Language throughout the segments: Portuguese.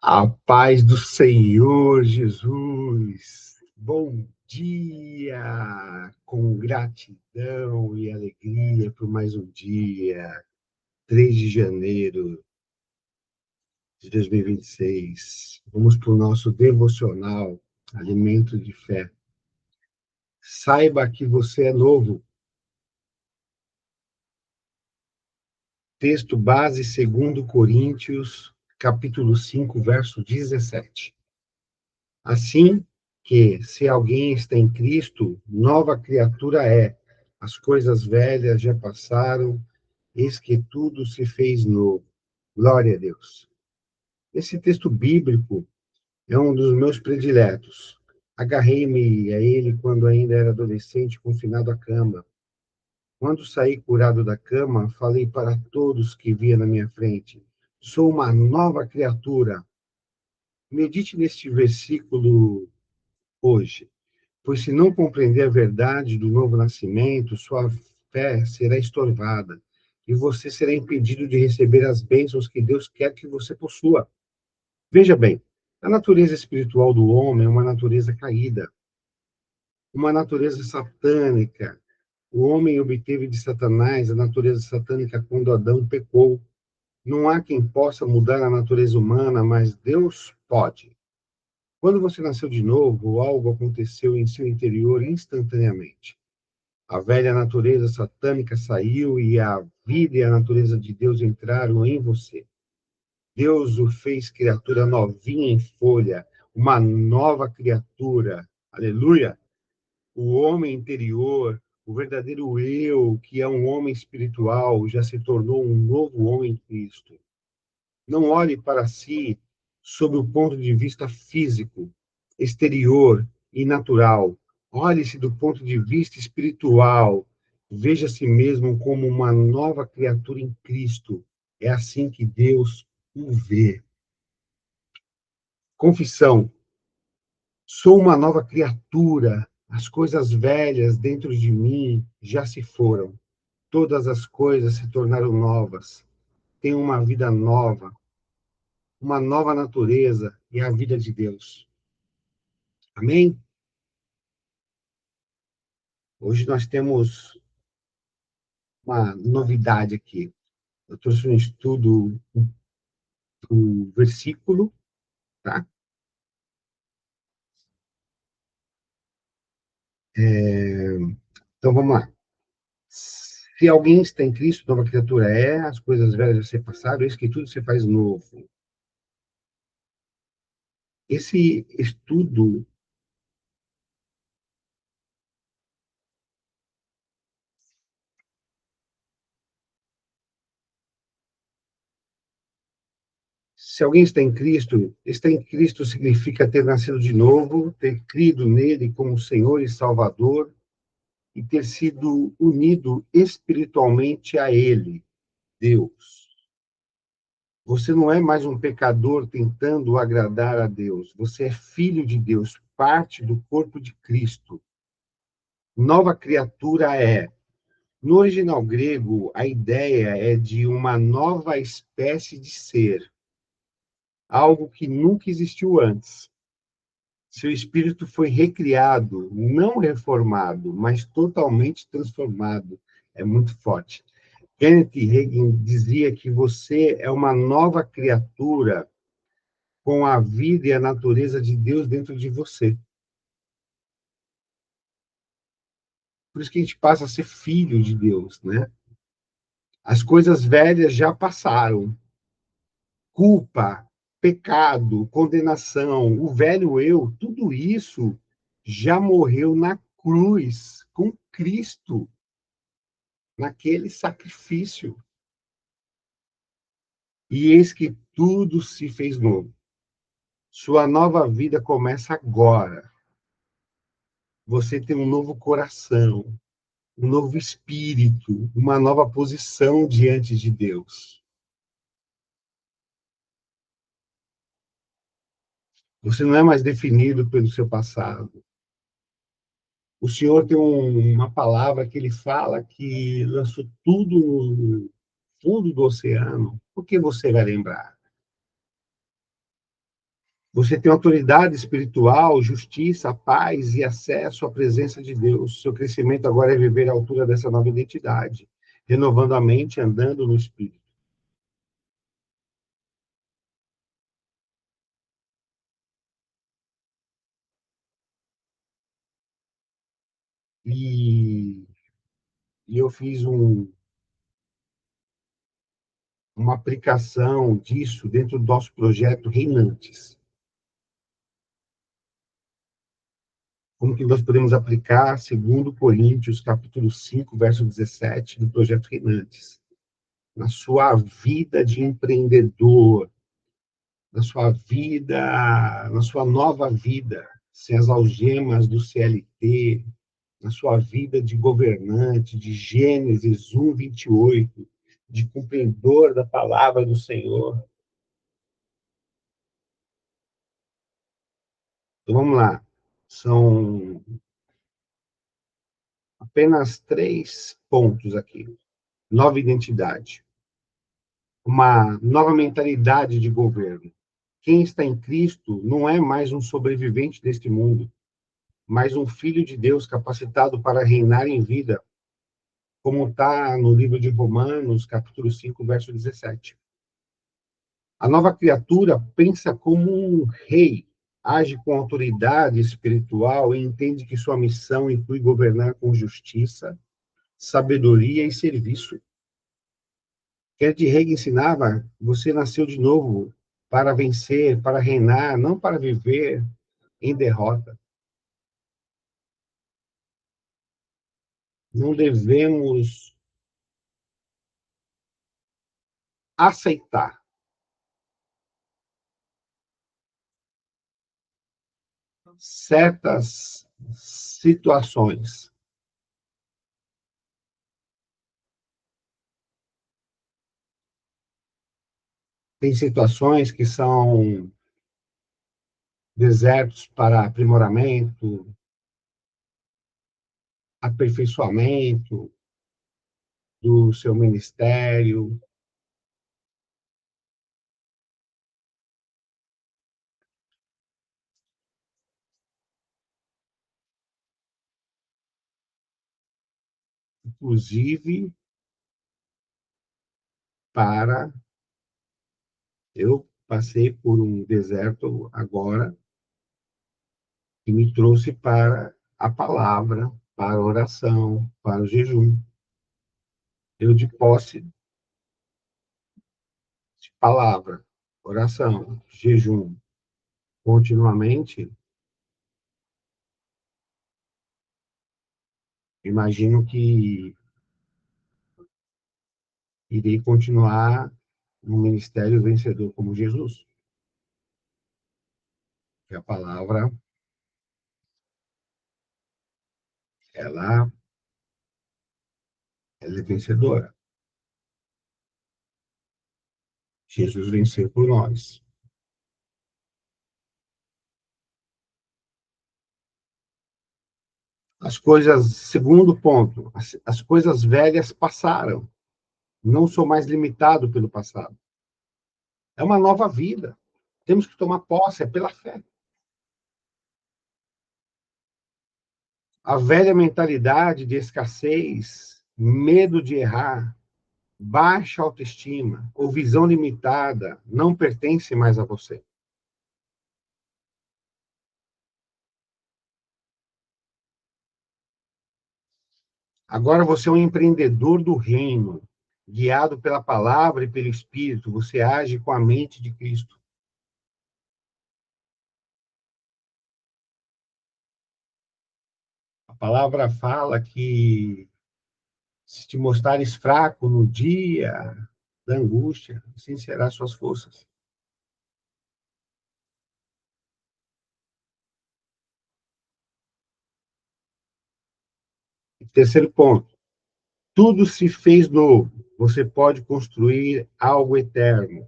A paz do Senhor Jesus. Bom dia, com gratidão e alegria por mais um dia, 3 de janeiro de 2026. Vamos para o nosso devocional, Alimento de Fé. Saiba que você é novo. Texto base, 2 Coríntios, capítulo 5, verso 17. Assim que, se alguém está em Cristo, nova criatura é. As coisas velhas já passaram, eis que tudo se fez novo. Glória a Deus. Esse texto bíblico é um dos meus prediletos. Agarrei-me a ele quando ainda era adolescente, confinado à cama. Quando saí curado da cama, falei para todos que via na minha frente: sou uma nova criatura. Medite neste versículo hoje. Pois se não compreender a verdade do novo nascimento, sua fé será estorvada e você será impedido de receber as bênçãos que Deus quer que você possua. Veja bem, a natureza espiritual do homem é uma natureza caída, uma natureza satânica. O homem obteve de Satanás a natureza satânica quando Adão pecou. Não há quem possa mudar a natureza humana, mas Deus pode. Quando você nasceu de novo, algo aconteceu em seu interior instantaneamente. A velha natureza satânica saiu e a vida e a natureza de Deus entraram em você. Deus o fez criatura novinha em folha, uma nova criatura. Aleluia! O homem interior, o verdadeiro eu, que é um homem espiritual, já se tornou um novo homem em Cristo. Não olhe para si sob o ponto de vista físico, exterior e natural. Olhe-se do ponto de vista espiritual. Veja a si mesmo como uma nova criatura em Cristo. É assim que Deus o vê. Confissão. Sou uma nova criatura. As coisas velhas dentro de mim já se foram. Todas as coisas se tornaram novas. Tenho uma vida nova, uma nova natureza e a vida de Deus. Amém? Hoje nós temos uma novidade aqui. Eu trouxe um estudo do versículo, tá? Então vamos lá. Se alguém está em Cristo, nova criatura é, as coisas velhas já se passaram, eis que tudo se faz novo. Esse estudo, se alguém está em Cristo significa ter nascido de novo, ter crido nele como Senhor e Salvador e ter sido unido espiritualmente a ele, Deus. Você não é mais um pecador tentando agradar a Deus. Você é filho de Deus, parte do corpo de Cristo. Nova criatura é. No original grego, a ideia é de uma nova espécie de ser, algo que nunca existiu antes. Seu espírito foi recriado, não reformado, mas totalmente transformado. É muito forte. Kenneth Hagin dizia que você é uma nova criatura com a vida e a natureza de Deus dentro de você. Por isso que a gente passa a ser filho de Deus, né? As coisas velhas já passaram. Culpa, pecado, condenação, o velho eu, tudo isso já morreu na cruz com Cristo, naquele sacrifício. E eis que tudo se fez novo. Sua nova vida começa agora. Você tem um novo coração, um novo espírito, uma nova posição diante de Deus. Você não é mais definido pelo seu passado. O Senhor tem uma palavra que ele fala que lançou tudo no fundo do oceano. Por que você vai lembrar? Você tem autoridade espiritual, justiça, paz e acesso à presença de Deus. Seu crescimento agora é viver à altura dessa nova identidade, renovando a mente, andando no Espírito. E, e eu fiz uma aplicação disso dentro do nosso projeto Reinantes. Como que nós podemos aplicar, segundo Coríntios, capítulo 5, verso 17, do projeto Reinantes, na sua vida de empreendedor, na sua vida, na sua nova vida, sem as algemas do CLT, na sua vida de governante, de Gênesis 1, 28, de cumpridor da palavra do Senhor. Então, vamos lá. São apenas 3 pontos aqui. Nova identidade. Uma nova mentalidade de governo. Quem está em Cristo não é mais um sobrevivente deste mundo, mas um filho de Deus capacitado para reinar em vida, como está no livro de Romanos, capítulo 5, verso 17. A nova criatura pensa como um rei, age com autoridade espiritual e entende que sua missão inclui governar com justiça, sabedoria e serviço. Kenneth Hagin ensinava: você nasceu de novo para vencer, para reinar, não para viver em derrota. Não devemos aceitar certas situações. Tem situações que são desertos para aprimoramento, aperfeiçoamento do seu ministério. Inclusive para... Eu passei por um deserto agora que me trouxe para a palavra, para a oração, para o jejum. Eu, de posse de palavra, oração, jejum, continuamente, imagino que irei continuar no ministério vencedor como Jesus. Que a palavra, ela, ela é vencedora. Jesus venceu por nós. As coisas, segundo ponto, as coisas velhas passaram. Não sou mais limitado pelo passado. É uma nova vida. Temos que tomar posse, é pela fé. A velha mentalidade de escassez, medo de errar, baixa autoestima ou visão limitada não pertence mais a você. Agora você é um empreendedor do reino, guiado pela palavra e pelo Espírito. Você age com a mente de Cristo. A palavra fala que se te mostrares fraco no dia da angústia, assim serão as suas forças. Terceiro ponto. Tudo se fez novo. Você pode construir algo eterno.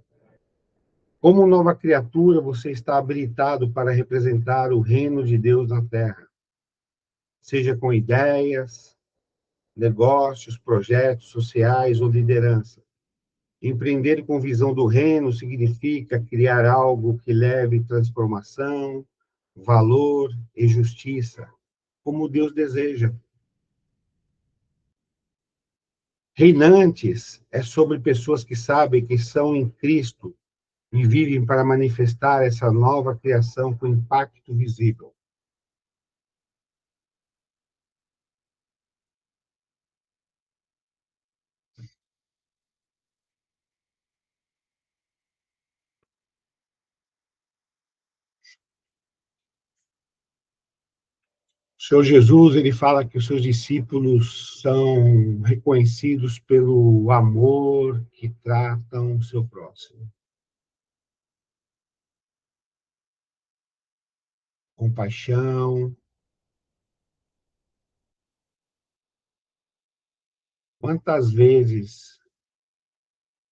Como nova criatura, você está habilitado para representar o reino de Deus na terra, seja com ideias, negócios, projetos sociais ou liderança. Empreender com visão do reino significa criar algo que leve transformação, valor e justiça, como Deus deseja. Reinantes é sobre pessoas que sabem que são em Cristo e vivem para manifestar essa nova criação com impacto visível. O Senhor Jesus, ele fala que os seus discípulos são reconhecidos pelo amor que tratam o seu próximo. Compaixão. Quantas vezes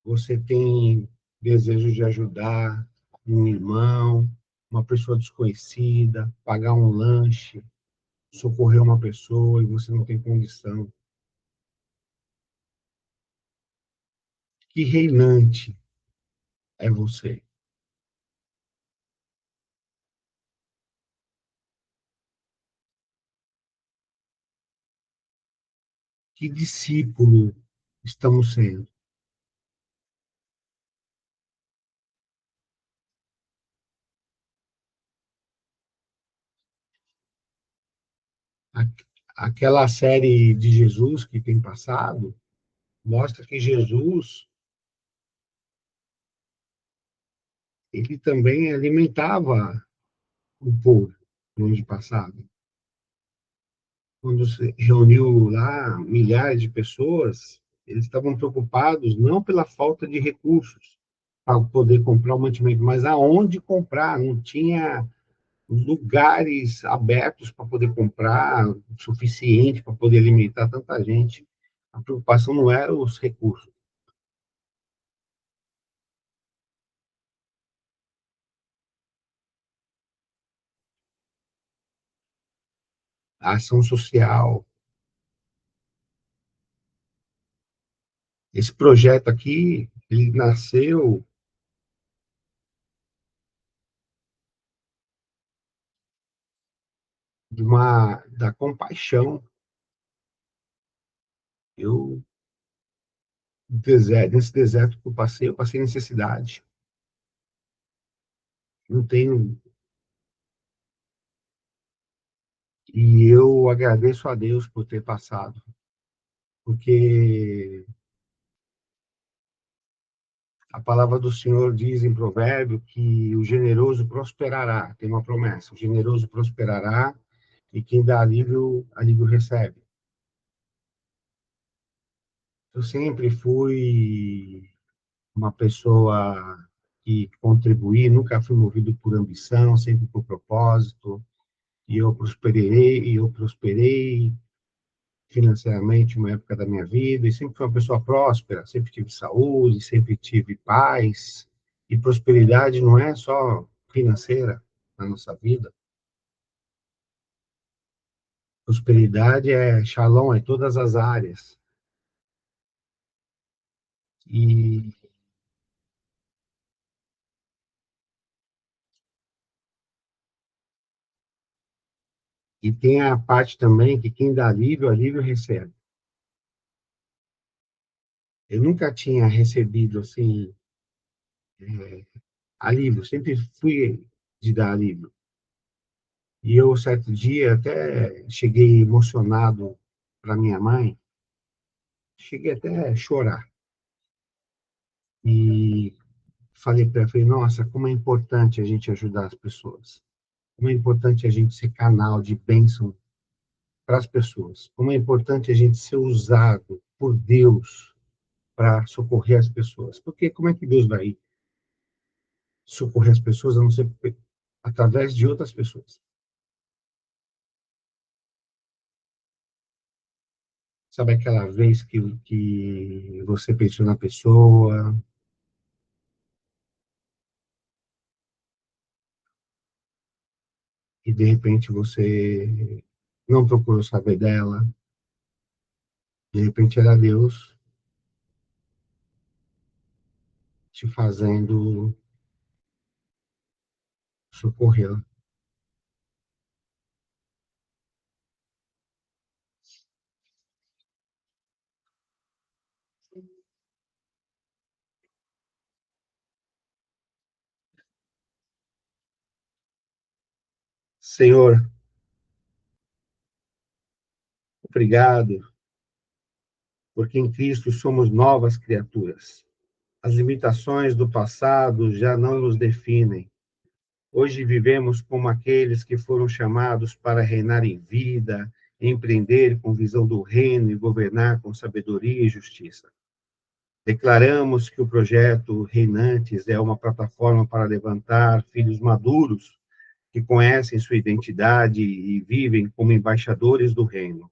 você tem desejo de ajudar um irmão, uma pessoa desconhecida, pagar um lanche, socorrer uma pessoa e você não tem condição? Que reinante é você? Que discípulo estamos sendo? Aquela série de Jesus que tem passado mostra que Jesus, ele também alimentava o povo no ano passado. Quando se reuniu lá milhares de pessoas, eles estavam preocupados não pela falta de recursos para poder comprar o mantimento, mas aonde comprar. Não tinha lugares abertos para poder comprar, o suficiente para poder alimentar tanta gente. A preocupação não era os recursos. A ação social. Esse projeto aqui, ele nasceu da compaixão. Eu, nesse deserto que eu passei necessidade. Não tenho. E eu agradeço a Deus por ter passado, porque a palavra do Senhor diz em provérbio que o generoso prosperará, tem uma promessa, o generoso prosperará e quem dá alívio, alívio recebe. Eu sempre fui uma pessoa que contribuí, nunca fui movido por ambição, sempre por propósito, e eu prosperei financeiramente uma época da minha vida, e sempre fui uma pessoa próspera, sempre tive saúde, sempre tive paz, e prosperidade não é só financeira na nossa vida, prosperidade é shalom, é todas as áreas, e, e tem a parte também que quem dá alívio, alívio recebe. Eu nunca tinha recebido, assim, alívio, sempre fui de dar alívio. E eu, certo dia, até cheguei emocionado para minha mãe, cheguei até a chorar. E falei para ela, falei, nossa, como é importante a gente ajudar as pessoas. Como é importante a gente ser canal de bênção para as pessoas. Como é importante a gente ser usado por Deus para socorrer as pessoas. Porque como é que Deus vai socorrer as pessoas a não ser através de outras pessoas? Sabe aquela vez que você pensou na pessoa e de repente você não procurou saber dela, de repente era Deus te fazendo socorrê-la. Senhor, obrigado, porque em Cristo somos novas criaturas. As limitações do passado já não nos definem. Hoje vivemos como aqueles que foram chamados para reinar em vida, empreender com visão do reino e governar com sabedoria e justiça. Declaramos que o projeto Reinantes é uma plataforma para levantar filhos maduros que conhecem sua identidade e vivem como embaixadores do reino.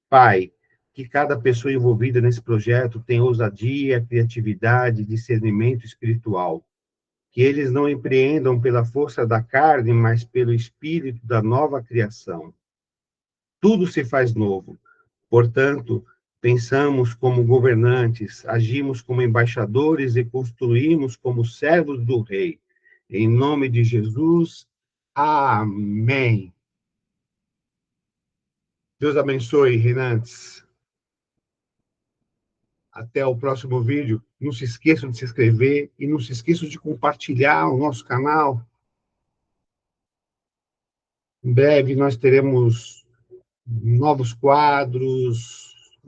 Pai, que cada pessoa envolvida nesse projeto tenha ousadia, criatividade, discernimento espiritual. Que eles não empreendam pela força da carne, mas pelo espírito da nova criação. Tudo se faz novo. Portanto, pensamos como governantes, agimos como embaixadores e construímos como servos do Rei. Em nome de Jesus, amém. Deus abençoe, Renantes. Até o próximo vídeo. Não se esqueçam de se inscrever e não se esqueçam de compartilhar o nosso canal. Em breve nós teremos novos quadros,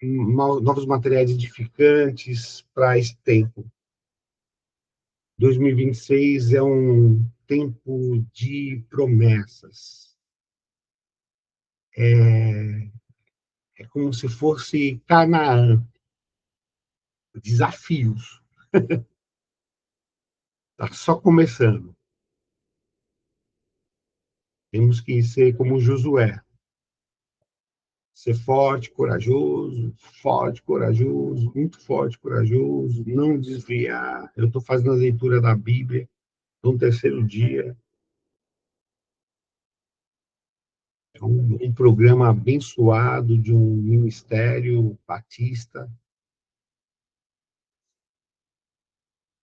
novos materiais edificantes para esse tempo. 2026 é um tempo de promessas. É como se fosse Canaã, desafios. Está só começando. Temos que ser como Josué, ser forte, corajoso, muito forte, corajoso, não desviar. Eu estou fazendo a leitura da Bíblia no terceiro dia. É um programa abençoado de um ministério batista.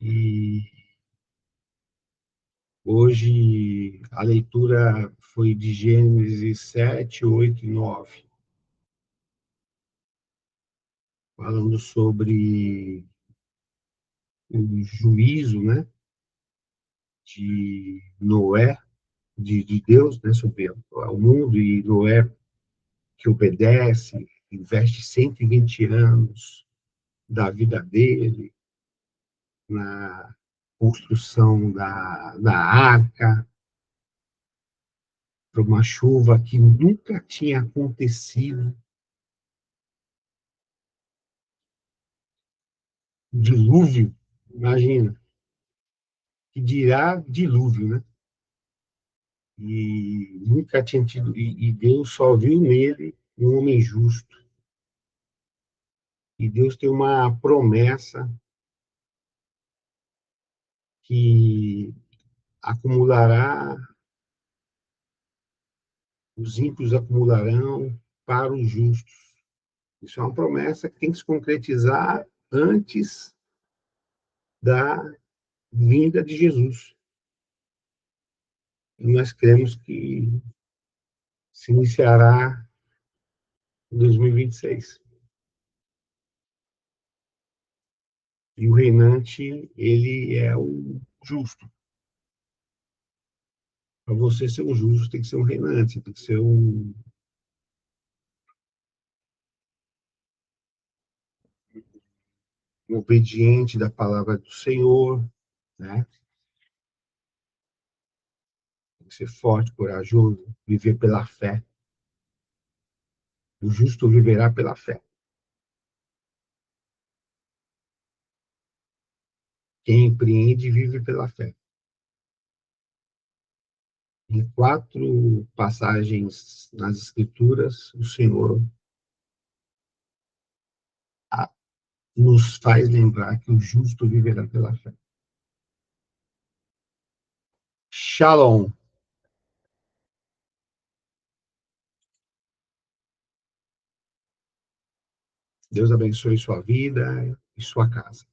E hoje a leitura foi de Gênesis 7, 8 e 9, falando sobre o juízo, né, de Noé, de Deus, né, sobre o mundo, e Noé que obedece, investe 120 anos da vida dele na construção da arca, para uma chuva que nunca tinha acontecido, dilúvio, imagina, que dirá dilúvio, né? E nunca tinha tido, e Deus só viu nele um homem justo. E Deus tem uma promessa que acumulará, os ímpios acumularão para os justos. Isso é uma promessa que tem que se concretizar antes da vinda de Jesus. E nós cremos que se iniciará em 2026. E o reinante, ele é o justo. Para você ser um justo, tem que ser um reinante, tem que ser um obediente da palavra do Senhor, né? Tem que ser forte, corajoso, viver pela fé. O justo viverá pela fé. Quem empreende vive pela fé. Em 4 passagens nas Escrituras, o Senhor nos faz lembrar que o justo viverá pela fé. Shalom. Deus abençoe sua vida e sua casa.